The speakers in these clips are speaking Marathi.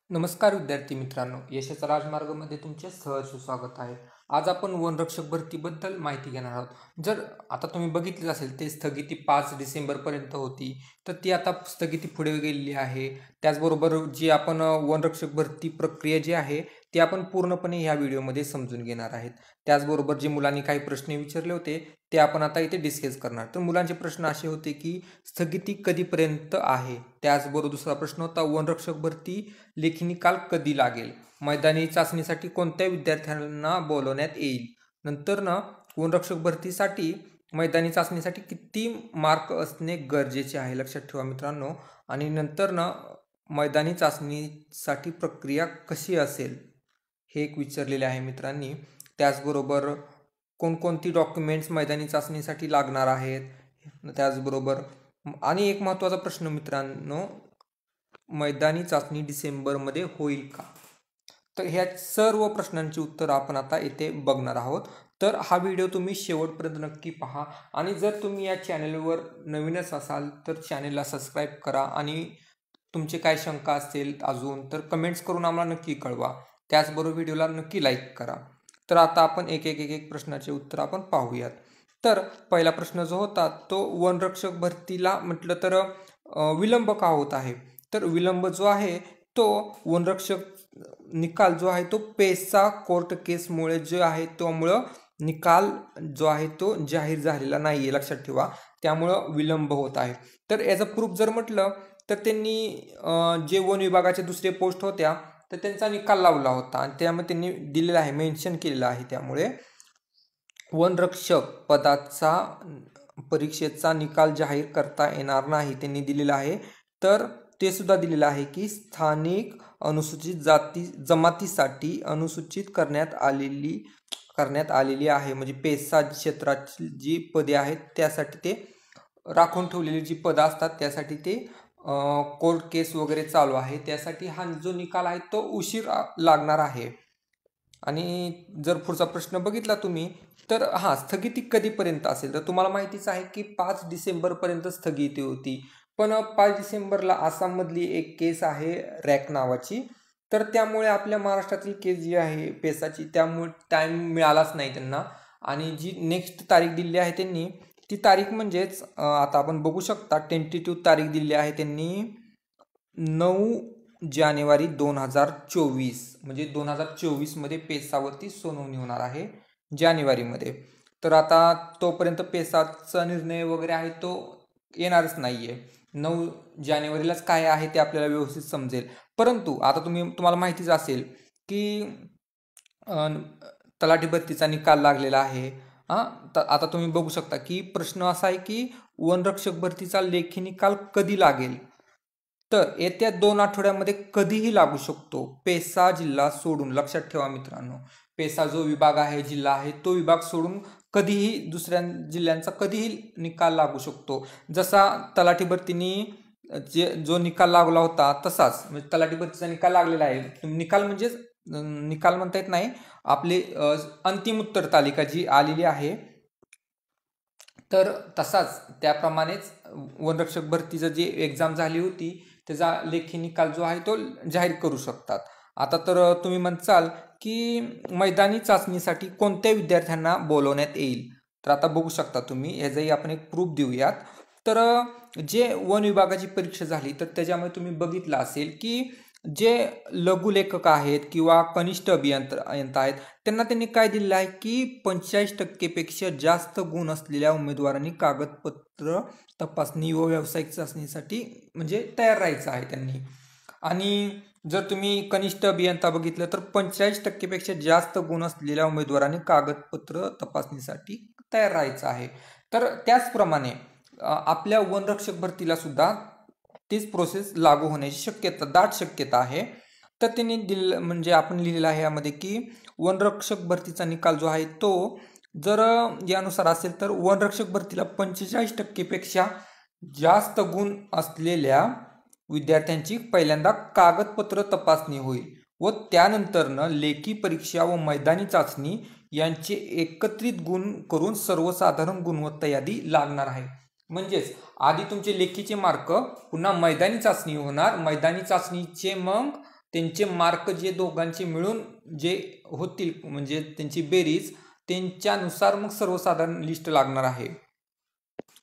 नमस्कार विद्यार्थी मित्रांनो, यशाचा राजमार्गामध्ये तुमचे सहर्ष स्वागत आहे. आज आपण वनरक्षक भरतीबद्दल माहिती घेणार आहोत. जर आता तुम्ही बघितलं असेल ते स्थगिती 5 डिसेंबरपर्यंत होती, तर ती आता स्थगिती पुढे गेलेली आहे. त्याचबरोबर जी आपण वनरक्षक भरती प्रक्रिया जी आहे ती आपण पूर्णपणे ह्या व्हिडिओमध्ये समजून घेणार आहेत. त्याचबरोबर जे मुलांनी काही प्रश्न विचारले होते ते आपण आता इथे डिस्कस करणार. तर मुलांचे प्रश्न असे होते की स्थगिती कधीपर्यंत आहे. त्याचबरोबर दुसरा प्रश्न होता वनरक्षक भरती लेखी निकाल कधी लागेल. मैदानी चाचणीसाठी कोणत्या विद्यार्थ्यांना बोलवण्यात येईल. नंतर वनरक्षक भरतीसाठी मैदानी चाचणीसाठी किती मार्क असणे गरजेचे आहे, लक्षात ठेवा मित्रांनो. आणि नंतर मैदानी चाचणीसाठी प्रक्रिया कशी असेल हे एक विचारलेले आहे मित्रांनी. त्याचबरोबर कोणकोणती डॉक्युमेंट्स मैदानी चाचणीसाठी लागणार आहेत. त्याचबरोबर आणि एक महत्त्वाचा प्रश्न मित्रांनो, मैदानी चाचणी डिसेंबरमध्ये होईल का. तर ह्या सर्व प्रश्नांची उत्तर आपण आता इथे बघणार आहोत. तर हा व्हिडिओ तुम्ही शेवटपर्यंत नक्की पहा. आणि जर तुम्ही या चॅनलवर नवीनच असाल तर चॅनलला सबस्क्राईब करा. आणि तुमचे काय शंका असतील अजून तर कमेंट्स करून आम्हाला नक्की कळवा. त्याचबरोबर व्हिडिओला नक्की लाईक करा. तर आता आपण एक प्रश्नाचे उत्तर आपण पाहूयात. तर पहिला प्रश्न जो होता तो वनरक्षक भरतीला म्हटलं तर विलंब का होत आहे. तर विलंब जो आहे तो वनरक्षक निकाल जो आहे तो पेसा कोर्ट केसमुळे जो आहे त्यामुळं निकाल जो आहे तो जाहीर झालेला नाही आहे, लक्षात ठेवा. त्यामुळं विलंब होत आहे. तर याचा प्रूफ जर म्हटलं तर त्यांनी जे वन विभागाच्या दुसरे पोस्ट होत्या तर त्यांचा निकाल लावला होता आणि त्यामध्ये त्यांनी दिलेला आहे, मेन्शन केलेला आहे. त्यामुळे वनरक्षक पदाचा परीक्षेचा निकाल जाहीर करता येणार नाही त्यांनी दिलेला आहे. तर ते सुद्धा दिलेलं आहे की स्थानिक अनुसूचित जाती जमातीसाठी अनुसूचित करण्यात आलेली आहे. म्हणजे पेसा क्षेत्राची जी पदे आहेत त्यासाठी ते राखून ठेवलेली जी पदं असतात त्यासाठी ते कोर्ट केस वगैरे चालू आहे. त्यासाठी हा जो निकाल आहे तो उशीर लागणार आहे. आणि जर पुढचा प्रश्न बघितला तुम्ही तर स्थगिती कधीपर्यंत असेल. तर तुम्हाला माहितीच आहे की 5 डिसेंबरपर्यंत स्थगिती होती. पण 5 डिसेंबरला आसाममधली एक केस आहे रॅक नावाची. तर त्यामुळे आपल्या महाराष्ट्रातील केस जी आहे पेसाची त्यामुळे टाईम मिळालाच नाही त्यांना. आणि जी नेक्स्ट तारीख दिली आहे त्यांनी ती तारीख म्हणजेच आता आपण बघू शकता टेंटेटिव्ह तारीख दिली आहे त्यांनी 9 जानेवारी 2024. म्हणजे 2024मध्ये पेसावरती सुनावणी होणार आहे जानेवारीमध्ये. तर आता तोपर्यंत पेसाचा निर्णय वगैरे आहे तो येणारच नाही आहे. 9 जानेवारीलाच काय आहे ते आपल्याला व्यवस्थित समजेल. परंतु आता तुम्हाला माहितीच असेल की तलाठी भरतीचा निकाल लागलेला आहे. आता तुम्ही बघू शकता की प्रश्न असा आहे की वनरक्षक भरतीचा लेखी निकाल कधी लागेल. तर येत्या 2 आठवड्यामध्ये कधीही लागू शकतो, पेसा जिल्हा सोडून. लक्षात ठेवा मित्रांनो, पेसा जो विभाग आहे जिल्हा आहे तो विभाग सोडून कधीही दुसऱ्या जिल्ह्यांचा कधीही निकाल लागू शकतो. जसा तलाठी भरतीने जो निकाल लागला होता तसाच म्हणजे तलाठी भरतीचा निकाल लागलेला आहे. निकाल म्हणजेच निकाल म्हणता येत नाही, आपली अंतिम उत्तर तालिका जी आलेली आहे. तर तसाच त्याप्रमाणेच वनरक्षक भरतीचं जे एक्झाम झाली होती त्याचा लेखी निकाल जो आहे तो जाहीर करू शकतात. आता तर तुम्ही म्हणसाल की मैदानी चाचणीसाठी कोणत्या विद्यार्थ्यांना बोलवण्यात येईल. तर आता बघू शकता तुम्ही, याचाही आपण एक प्रूफ देऊयात. तर जे वन विभागाची परीक्षा झाली तर त्याच्यामध्ये तुम्ही बघितलं असेल की जे लघुलेखक आहेत किंवा कनिष्ठ अभियंता आहेत त्यांनी काय दिलेलं आहे की 45% जास्त गुण असलेल्या उमेदवारांनी कागदपत्र तपासणी व व्यावसायिक चाचणीसाठी म्हणजे तयार राहायचं आहे त्यांनी. आणि जर तुम्ही कनिष्ठ अभियंता बघितलं तर 45% जास्त गुण असलेल्या उमेदवारांनी कागदपत्र तपासणीसाठी तयार राहायचं आहे. तर त्याचप्रमाणे आपल्या वनरक्षक भरतीला सुद्धा तीच प्रोसेस लागू होण्याची दाट शक्यता आहे. तर त्यांनी म्हणजे आपण लिहिलेलं आहे यामध्ये की वनरक्षक भरतीचा निकाल जो आहे तो जर यानुसार असेल तर वनरक्षक भरतीला 45% जास्त गुण असलेल्या विद्यार्थ्यांची पहिल्यांदा कागदपत्र तपासणी होईल व त्यानंतर लेखी परीक्षा व मैदानी चाचणी यांचे एकत्रित गुण करून सर्वसाधारण गुणवत्ता यादी लागणार आहे. म्हणजेच आधी तुमचे लेखीचे मार्क पुन्हा मैदानी चाचणी होणार, मैदानी चाचणीचे मग त्यांचे मार्क जे दोघांचे मिळून जे होतील म्हणजे त्यांची बेरीज त्यांच्यानुसार मग सर्वसाधारण लिस्ट लागणार आहे.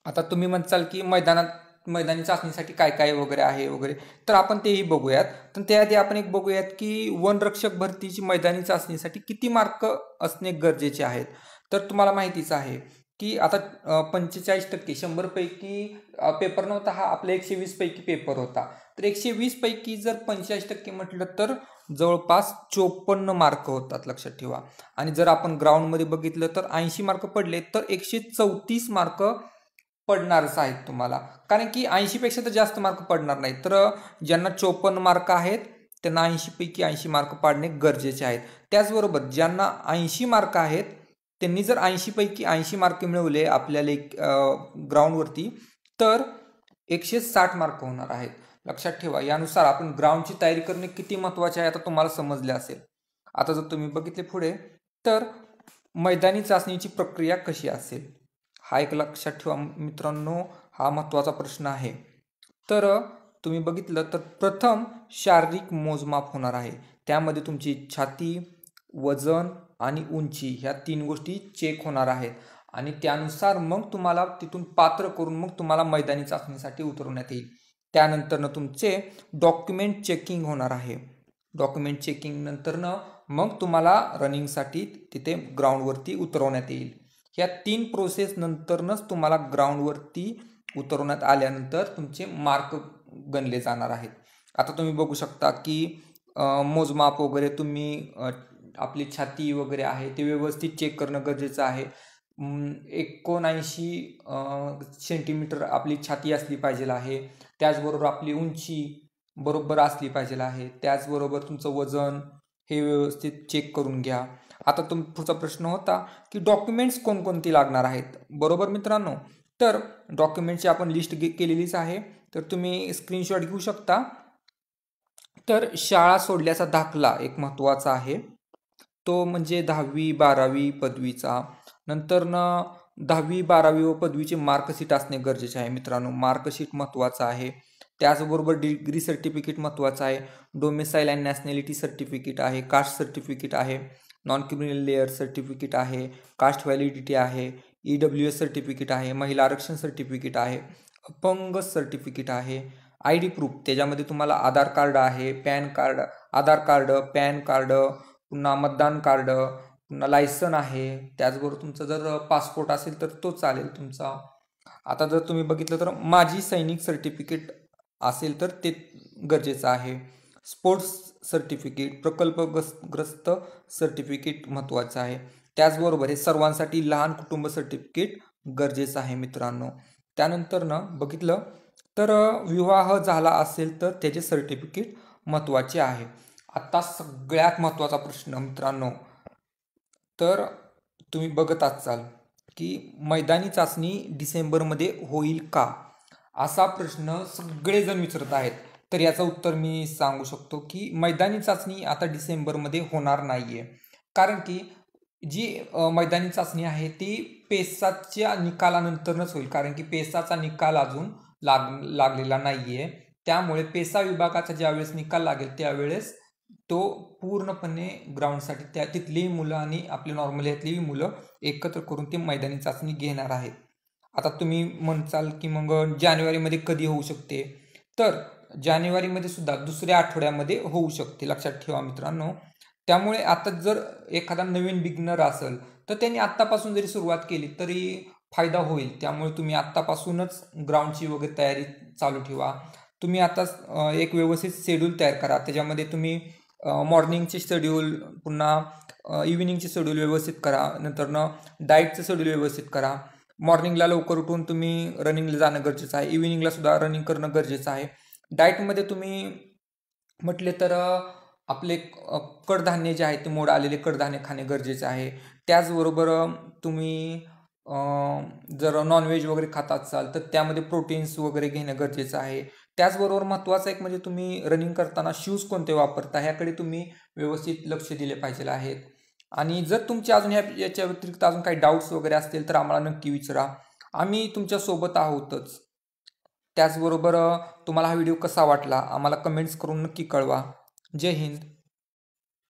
आता तुम्ही म्हणसाल की मैदानी चाचणीसाठी काय काय वगैरे आहे वगैरे, तर आपण तेही बघूयात. तर त्याआधी आपण एक बघूयात की वनरक्षक भरतीची मैदानी चाचणीसाठी किती मार्क असणे गरजेचे आहेत. तर तुम्हाला माहितीच आहे की आता 45% 100 पैकी पेपर नव्हता हा, आपला 120 पैकी पेपर होता. तर 120 पैकी जर 45% म्हटलं तर जवळपास 54 मार्क होतात, लक्षात ठेवा. आणि जर आपण ग्राउंडमध्ये बघितलं तर 80 मार्क पडले तर 134 मार्क पडणारच आहेत तुम्हाला, कारण की 80 पेक्षा तर जास्त मार्क पडणार नाही. तर ज्यांना 54 मार्क आहेत त्यांना 80 पैकी 80 मार्क पाडणे गरजेचे आहेत. त्याचबरोबर ज्यांना 80 मार्क आहेत त्यांनी जर 80 पैकी 80 मार्क मिळवले आपल्याला ग्राउंडवरती तर 160 मार्क होणार आहेत. लक्षात ठेवा, यानुसार आपण ग्राउंडची तयारी करणे किती महत्त्वाचे आहे आता तुम्हाला समजले असेल. आता जर तुम्ही बघितले पुढे तर मैदानी चाचणीची प्रक्रिया कशी असेल, हा एक लक्षात ठेवा मित्रांनो, हा महत्त्वाचा प्रश्न आहे. तर तुम्ही बघितलं तर प्रथम शारीरिक मोजमाप होणार आहे. त्यामध्ये तुमची छाती, वजन आणि उंची ह्या 3 गोष्टी चेक होणार आहेत आणि त्यानुसार मग तुम्हाला तिथून पात्र करून मग तुम्हाला मैदानी चाचणीसाठी उतरवण्यात येईल. त्यानंतर तुमचे डॉक्युमेंट चेकिंग होणार आहे. डॉक्युमेंट चेकिंग नंतरनं मग तुम्हाला रनिंगसाठी तिथे ग्राउंडवरती उतरवण्यात येईल. ह्या 3 प्रोसेस नंतरनच तुम्हाला ग्राउंडवरती उतरवण्यात आल्यानंतर तुमचे मार्क गणले जाणार आहेत. आता तुम्ही बघू शकता की मोजमाप वगैरे तुम्ही आपली छाती वगैरे आहे ते व्यवस्थित चेक करणं गरजेचं आहे. 79 सेंटीमीटर आपली छाती असली पाहिजे आहे. त्याचबरोबर आपली उंची बरोबर असली पाहिजे आहे. त्याचबरोबर तुमचं वजन हे व्यवस्थित चेक करून घ्या. आता पुढचा प्रश्न होता की डॉक्युमेंट्स कोणकोणती लागणार आहेत, बरोबर मित्रांनो. तर डॉक्युमेंटची आपण लिस्ट केलेलीच आहे, तर तुम्ही स्क्रीनशॉट घेऊ शकता. तर शाळा सोडल्याचा दाखला एक महत्त्वाचा आहे, तो म्हणजे 10वी 12वी पदवीचा. नंतर 10वी 12वी व पदवीचे मार्कशीट असणे गरजेचे आहे मित्रांनो, मार्कशीट महत्त्वाचं आहे. त्याचबरोबर डिग्री सर्टिफिकेट महत्त्वाचं आहे. डोमिसाईल अँड नॅशनॅलिटी सर्टिफिकेट आहे, कास्ट सर्टिफिकेट आहे, नॉन क्रिमिनल लेअर सर्टिफिकेट आहे, कास्ट व्हॅलिडिटी आहे, EWS सर्टिफिकेट आहे, महिला आरक्षण सर्टिफिकेट आहे, अपंग सर्टिफिकेट आहे, ID प्रूफ त्याच्यामध्ये तुम्हाला आधार कार्ड आहे, पॅन कार्ड, आधार कार्ड, पॅन कार्ड, पुन्हा मतदान कार्ड, पुन्हा लायसन आहे. त्याचबरोबर तुमचा जर पासपोर्ट असेल तर तो चालेल तुमचा. आता जर तुम्ही बघितलं तर माजी सैनिक सर्टिफिकेट असेल तर ते गरजेचं आहे. स्पोर्ट्स सर्टिफिकेट, प्रकल्पग्रस्त सर्टिफिकेट महत्त्वाचं आहे. त्याचबरोबर हे सर्वांसाठी लहान कुटुंब सर्टिफिकेट गरजेचं आहे मित्रांनो. त्यानंतर बघितलं तर विवाह झाला असेल तर त्याचे सर्टिफिकेट महत्त्वाचे आहे. आता सगळ्यात महत्त्वाचा प्रश्न मित्रांनो, तर तुम्ही बघत असाल की मैदानी चाचणी डिसेंबरमध्ये होईल का, असा प्रश्न सगळेजण विचारत आहेत. तर याचं उत्तर मी सांगू शकतो की मैदानी चाचणी आता डिसेंबरमध्ये होणार नाही आहे. कारण की जी मैदानी चाचणी आहे ती पेसाच्या निकालानंतरच होईल, कारण की पेसाचा निकाल अजून लागलेला नाही आहे. त्यामुळे पेसा विभागाचा ज्यावेळेस निकाल लागेल त्यावेळेस तो पूर्णपणे ग्राउंडसाठी तिथली मुलं आणि आपली नॉर्मल ह्यातली मुलं एकत्र करून ती मैदानी चाचणी घेणार आहेत. आता तुम्ही म्हणसाल की मग जानेवारीमध्ये कधी होऊ शकते, तर जानेवारीमध्ये सुद्धा दुसऱ्या आठवड्यामध्ये होऊ शकते, लक्षात ठेवा मित्रांनो. त्यामुळे आता जर एखादा नवीन बिगिनर असेल तर त्यांनी आत्तापासून जरी सुरुवात केली तरी फायदा होईल. त्यामुळे तुम्ही आत्तापासूनच ग्राउंडची वगैरे तयारी चालू ठेवा. तुम्ही आता एक व्यवस्थित शेड्यूल तयार करा, त्याच्यामध्ये तुम्ही मॉर्निंगचे शेड्यूल, पुन्हा इव्हिनिंगचे शेड्यूल व्यवस्थित करा, नंतर डाएटचं शेड्यूल व्यवस्थित करा. मॉर्निंगला लवकर उठून तुम्ही रनिंगला जाणं गरजेचं आहे, इव्हिनिंगला सुद्धा रनिंग करणं गरजेचं आहे. डाएटमध्ये तुम्ही म्हटले तर आपले कडधान्य जे आहे ते मोड आलेले कडधान्य खाणे गरजेचे आहे. त्याचबरोबर तुम्ही जर नॉनव्हेज वगैरे खात असाल तर त्यामध्ये प्रोटीन्स वगैरे घेणं गरजेचं आहे. त्याचबरोबर महत्त्वाचं एक म्हणजे तुम्ही रनिंग करताना शूज कोणते वापरता ह्याकडे तुम्ही व्यवस्थित लक्ष दिले पाहिजे आहेत. आणि जर तुमचे अजून याच्या व्यतिरिक्त अजून काही डाऊट्स वगैरे असतील तर आम्हाला नक्की विचारा, आम्ही तुमच्यासोबत आहोतच. त्याचबरोबर तुम्हाला हा व्हिडिओ कसा वाटला आम्हाला कमेंट्स करून नक्की कळवा. जय हिंद.